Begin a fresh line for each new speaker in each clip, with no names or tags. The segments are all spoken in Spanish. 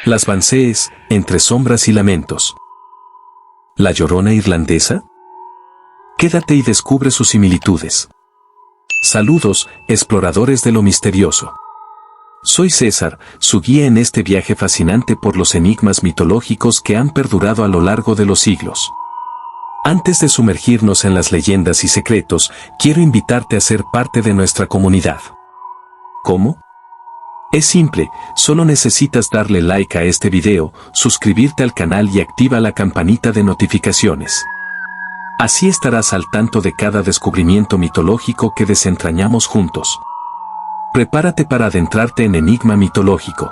Las Bansees, entre sombras y lamentos. ¿La Llorona irlandesa? Quédate y descubre sus similitudes. Saludos, exploradores de lo misterioso. Soy César, su guía en este viaje fascinante por los enigmas mitológicos que han perdurado a lo largo de los siglos. Antes de sumergirnos en las leyendas y secretos, quiero invitarte a ser parte de nuestra comunidad. ¿Cómo? Es simple, solo necesitas darle like a este video, suscribirte al canal y activa la campanita de notificaciones. Así estarás al tanto de cada descubrimiento mitológico que desentrañamos juntos. Prepárate para adentrarte en enigma mitológico.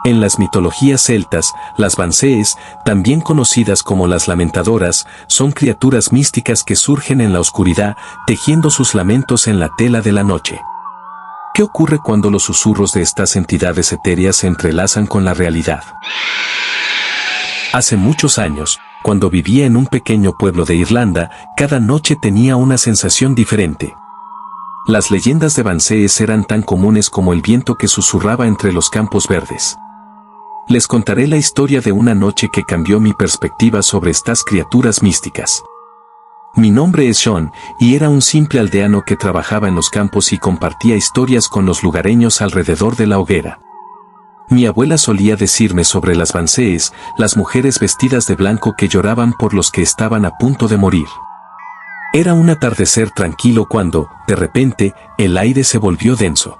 En las mitologías celtas, las Bansees, también conocidas como las lamentadoras, son criaturas místicas que surgen en la oscuridad, tejiendo sus lamentos en la tela de la noche. ¿Qué ocurre cuando los susurros de estas entidades etéreas se entrelazan con la realidad? Hace muchos años, cuando vivía en un pequeño pueblo de Irlanda, cada noche tenía una sensación diferente. Las leyendas de Bansees eran tan comunes como el viento que susurraba entre los campos verdes. Les contaré la historia de una noche que cambió mi perspectiva sobre estas criaturas místicas. Mi nombre es Sean, y era un simple aldeano que trabajaba en los campos y compartía historias con los lugareños alrededor de la hoguera. Mi abuela solía decirme sobre las Bansees, las mujeres vestidas de blanco que lloraban por los que estaban a punto de morir. Era un atardecer tranquilo cuando, de repente, el aire se volvió denso.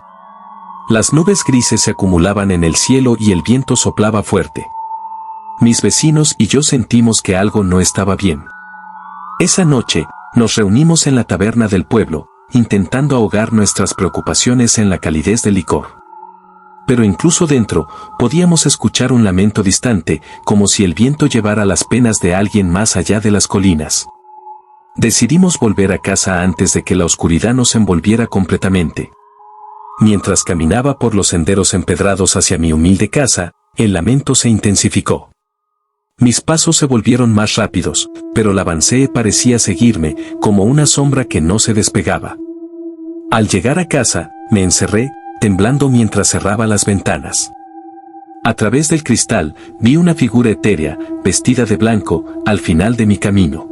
Las nubes grises se acumulaban en el cielo y el viento soplaba fuerte. Mis vecinos y yo sentimos que algo no estaba bien. Esa noche, nos reunimos en la taberna del pueblo, intentando ahogar nuestras preocupaciones en la calidez del licor. Pero incluso dentro, podíamos escuchar un lamento distante, como si el viento llevara las penas de alguien más allá de las colinas. Decidimos volver a casa antes de que la oscuridad nos envolviera completamente. Mientras caminaba por los senderos empedrados hacia mi humilde casa, el lamento se intensificó. Mis pasos se volvieron más rápidos, pero la Bansee parecía seguirme, como una sombra que no se despegaba. Al llegar a casa, me encerré, temblando mientras cerraba las ventanas. A través del cristal, vi una figura etérea, vestida de blanco, al final de mi camino.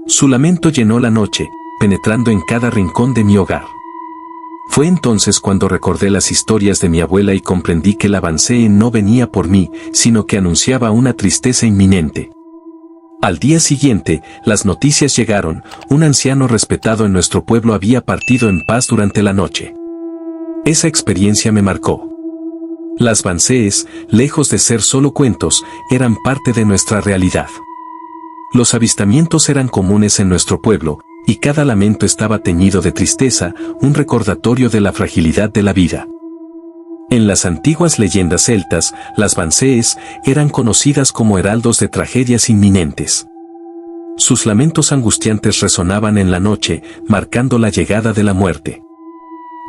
Su lamento llenó la noche, penetrando en cada rincón de mi hogar. Fue entonces cuando recordé las historias de mi abuela y comprendí que la Bansee no venía por mí, sino que anunciaba una tristeza inminente. Al día siguiente, las noticias llegaron, un anciano respetado en nuestro pueblo había partido en paz durante la noche. Esa experiencia me marcó. Las Bansees, lejos de ser solo cuentos, eran parte de nuestra realidad. Los avistamientos eran comunes en nuestro pueblo, y cada lamento estaba teñido de tristeza, un recordatorio de la fragilidad de la vida. En las antiguas leyendas celtas, las Bansees eran conocidas como heraldos de tragedias inminentes. Sus lamentos angustiantes resonaban en la noche, marcando la llegada de la muerte.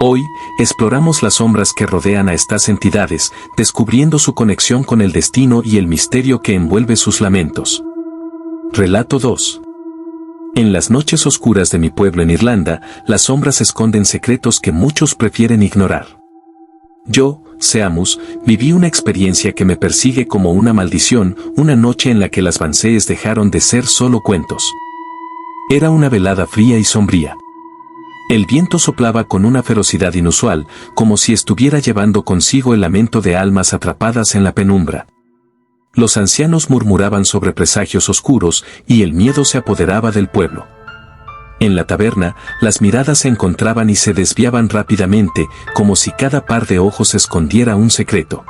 Hoy, exploramos las sombras que rodean a estas entidades, descubriendo su conexión con el destino y el misterio que envuelve sus lamentos. Relato 2. En las noches oscuras de mi pueblo en Irlanda, las sombras esconden secretos que muchos prefieren ignorar. Yo, Seamus, viví una experiencia que me persigue como una maldición, una noche en la que las Bansees dejaron de ser solo cuentos. Era una velada fría y sombría. El viento soplaba con una ferocidad inusual, como si estuviera llevando consigo el lamento de almas atrapadas en la penumbra. Los ancianos murmuraban sobre presagios oscuros y el miedo se apoderaba del pueblo. En la taberna, las miradas se encontraban y se desviaban rápidamente, como si cada par de ojos escondiera un secreto.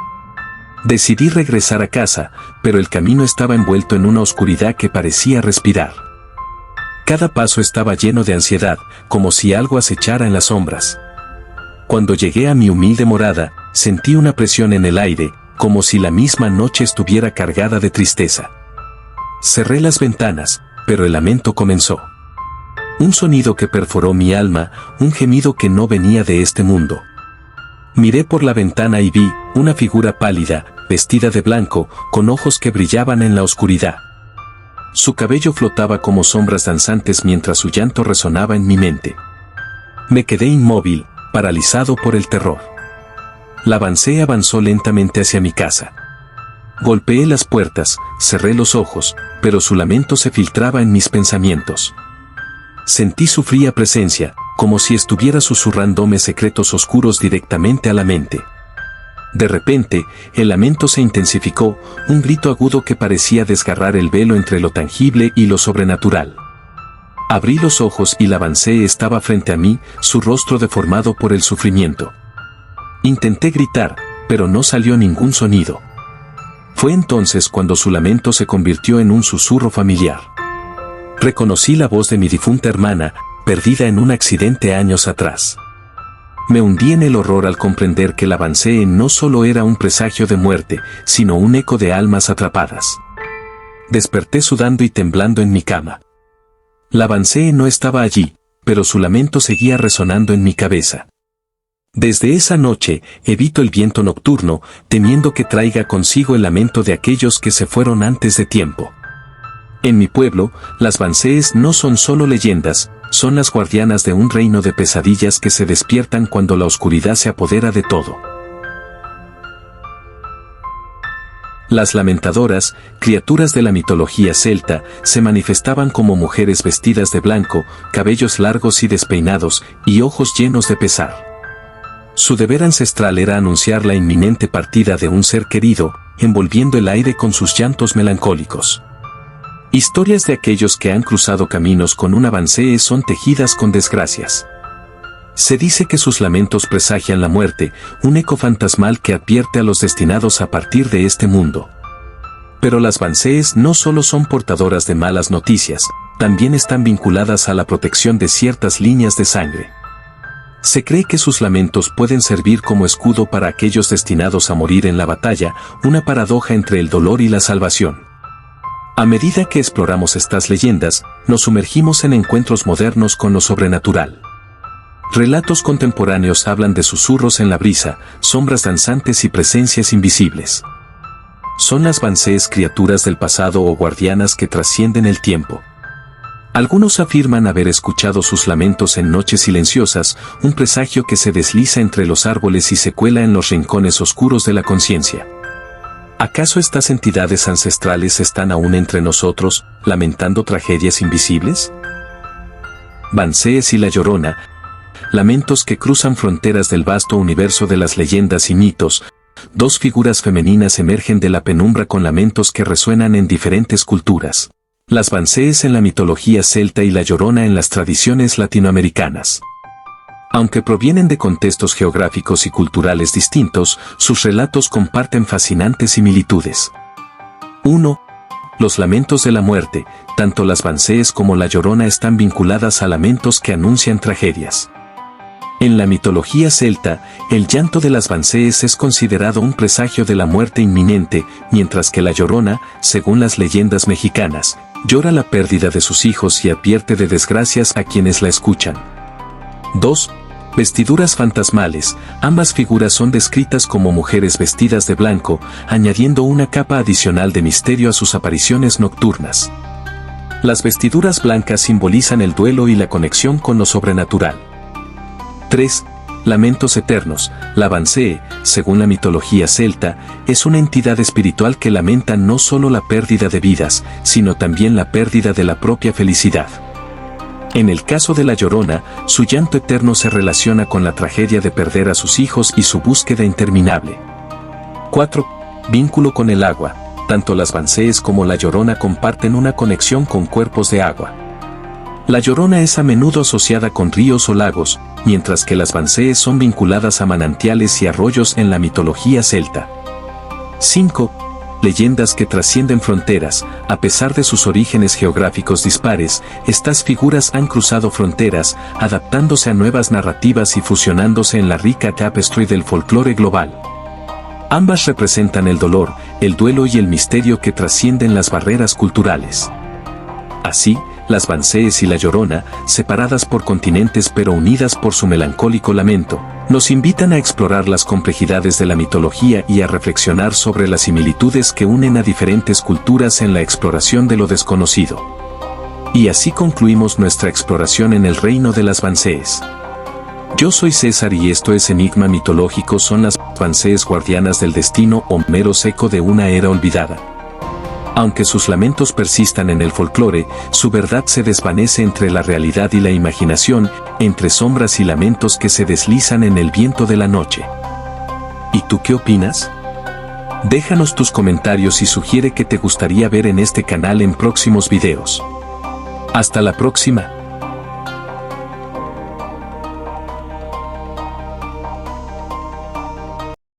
Decidí regresar a casa, pero el camino estaba envuelto en una oscuridad que parecía respirar. Cada paso estaba lleno de ansiedad, como si algo acechara en las sombras. Cuando llegué a mi humilde morada, sentí una presión en el aire, como si la misma noche estuviera cargada de tristeza. Cerré las ventanas, pero el lamento comenzó. Un sonido que perforó mi alma, un gemido que no venía de este mundo. Miré por la ventana y vi una figura pálida, vestida de blanco, con ojos que brillaban en la oscuridad. Su cabello flotaba como sombras danzantes mientras su llanto resonaba en mi mente. Me quedé inmóvil, paralizado por el terror. La Bansee avanzó lentamente hacia mi casa. Golpeé las puertas, cerré los ojos, pero su lamento se filtraba en mis pensamientos. Sentí su fría presencia, como si estuviera susurrándome secretos oscuros directamente a la mente. De repente, el lamento se intensificó, un grito agudo que parecía desgarrar el velo entre lo tangible y lo sobrenatural. Abrí los ojos y la Banshee estaba frente a mí, su rostro deformado por el sufrimiento. Intenté gritar, pero no salió ningún sonido. Fue entonces cuando su lamento se convirtió en un susurro familiar. Reconocí la voz de mi difunta hermana, perdida en un accidente años atrás. Me hundí en el horror al comprender que la Banshee no solo era un presagio de muerte, sino un eco de almas atrapadas. Desperté sudando y temblando en mi cama. La Banshee no estaba allí, pero su lamento seguía resonando en mi cabeza. Desde esa noche, evito el viento nocturno, temiendo que traiga consigo el lamento de aquellos que se fueron antes de tiempo. En mi pueblo, las Banshees no son solo leyendas, son las guardianas de un reino de pesadillas que se despiertan cuando la oscuridad se apodera de todo. Las lamentadoras, criaturas de la mitología celta, se manifestaban como mujeres vestidas de blanco, cabellos largos y despeinados, y ojos llenos de pesar. Su deber ancestral era anunciar la inminente partida de un ser querido, envolviendo el aire con sus llantos melancólicos. Historias de aquellos que han cruzado caminos con una Banshee son tejidas con desgracias. Se dice que sus lamentos presagian la muerte, un eco fantasmal que advierte a los destinados a partir de este mundo. Pero las Banshees no solo son portadoras de malas noticias, también están vinculadas a la protección de ciertas líneas de sangre. Se cree que sus lamentos pueden servir como escudo para aquellos destinados a morir en la batalla, una paradoja entre el dolor y la salvación. A medida que exploramos estas leyendas, nos sumergimos en encuentros modernos con lo sobrenatural. Relatos contemporáneos hablan de susurros en la brisa, sombras danzantes y presencias invisibles. ¿Son las Banshees criaturas del pasado o guardianas que trascienden el tiempo? Algunos afirman haber escuchado sus lamentos en noches silenciosas, un presagio que se desliza entre los árboles y se cuela en los rincones oscuros de la conciencia. ¿Acaso estas entidades ancestrales están aún entre nosotros, lamentando tragedias invisibles? Banshees y la Llorona, lamentos que cruzan fronteras del vasto universo de las leyendas y mitos, dos figuras femeninas emergen de la penumbra con lamentos que resuenan en diferentes culturas. Las Banshees en la mitología celta y la Llorona en las tradiciones latinoamericanas. Aunque provienen de contextos geográficos y culturales distintos, sus relatos comparten fascinantes similitudes. 1. Los lamentos de la muerte, tanto las Banshees como la Llorona están vinculadas a lamentos que anuncian tragedias. En la mitología celta, el llanto de las Banshees es considerado un presagio de la muerte inminente, mientras que la Llorona, según las leyendas mexicanas, llora la pérdida de sus hijos y advierte de desgracias a quienes la escuchan. 2. Vestiduras fantasmales, ambas figuras son descritas como mujeres vestidas de blanco, añadiendo una capa adicional de misterio a sus apariciones nocturnas. Las vestiduras blancas simbolizan el duelo y la conexión con lo sobrenatural. 3. Lamentos eternos. La Banshee, según la mitología celta, es una entidad espiritual que lamenta no solo la pérdida de vidas, sino también la pérdida de la propia felicidad. En el caso de la Llorona, su llanto eterno se relaciona con la tragedia de perder a sus hijos y su búsqueda interminable. 4. Vínculo con el agua. Tanto las Banshees como la Llorona comparten una conexión con cuerpos de agua. La Llorona es a menudo asociada con ríos o lagos, mientras que las Banshees son vinculadas a manantiales y arroyos en la mitología celta. 5. Leyendas que trascienden fronteras. A pesar de sus orígenes geográficos dispares, estas figuras han cruzado fronteras, adaptándose a nuevas narrativas y fusionándose en la rica tapestry del folclore global. Ambas representan el dolor, el duelo y el misterio que trascienden las barreras culturales. Así, las Banshees y la Llorona, separadas por continentes pero unidas por su melancólico lamento, nos invitan a explorar las complejidades de la mitología y a reflexionar sobre las similitudes que unen a diferentes culturas en la exploración de lo desconocido. Y así concluimos nuestra exploración en el reino de las Banshees. Yo soy César y esto es Enigma Mitológico. Son las Bansees guardianas del destino o mero seco de una era olvidada. Aunque sus lamentos persistan en el folclore, su verdad se desvanece entre la realidad y la imaginación, entre sombras y lamentos que se deslizan en el viento de la noche. ¿Y tú qué opinas? Déjanos tus comentarios y sugiere qué te gustaría ver en este canal en próximos videos. Hasta la próxima.